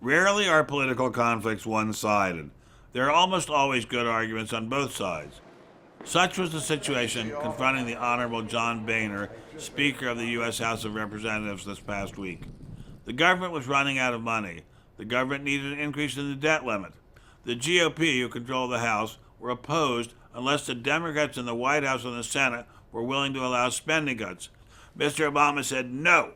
Rarely are political conflicts one-sided. There are almost always good arguments on both sides. Such was the situation confronting the Honorable John Boehner, Speaker of the U.S. House of Representatives this past week. The government was running out of money. The government needed an increase in the debt limit. The GOP, who control the House, were opposed unless the Democrats in the White House and the Senate were willing to allow spending cuts. Mr. Obama said no.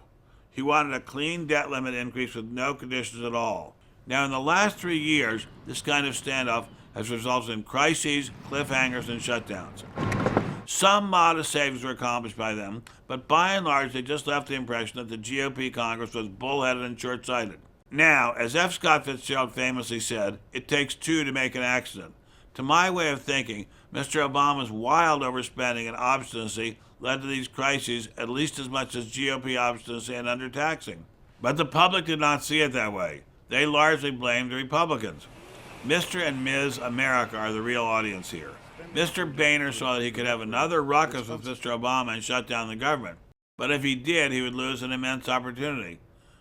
He wanted a clean debt limit increase with no conditions at all. Now, in the last 3 years, this kind of standoff has resulted in crises, cliffhangers, and shutdowns. Some modest savings were accomplished by them, but by and large, they just left the impression that the GOP Congress was bullheaded and short-sighted. Now, as F. Scott Fitzgerald famously said, it takes two to make an accident. To my way of thinking, Mr. Obama's wild overspending and obstinacy led to these crises at least as much as GOP obstinacy and undertaxing. But the public did not see it that way. They largely blamed the Republicans. Mr. and Ms. America are the real audience here. Mr. Boehner saw that he could have another ruckus with Mr. Obama and shut down the government. But if he did, he would lose an immense opportunity.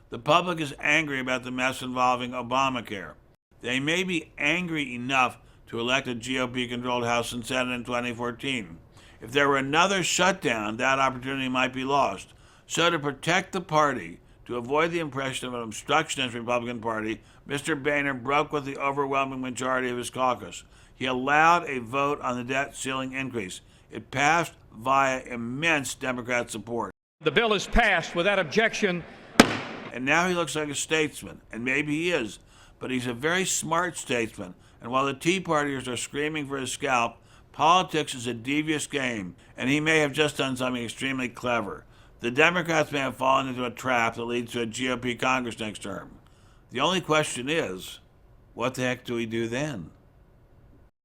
The public is angry about the mess involving Obamacare. They may be angry enough to elect a GOP-controlled House and Senate in 2014. If there were another shutdown, that opportunity might be lost. So to protect the party, to avoid the impression of an obstructionist Republican Party, Mr. Boehner broke with the overwhelming majority of his caucus. He allowed a vote on the debt ceiling increase. It passed via immense Democrat support. The bill is passed without objection. And now he looks like a statesman, and maybe he is, but he's a very smart statesman. And while the Tea Partiers are screaming for his scalp, politics is a devious game, and he may have just done something extremely clever. The Democrats may have fallen into a trap that leads to a GOP Congress next term. The only question is, what the heck do we do then?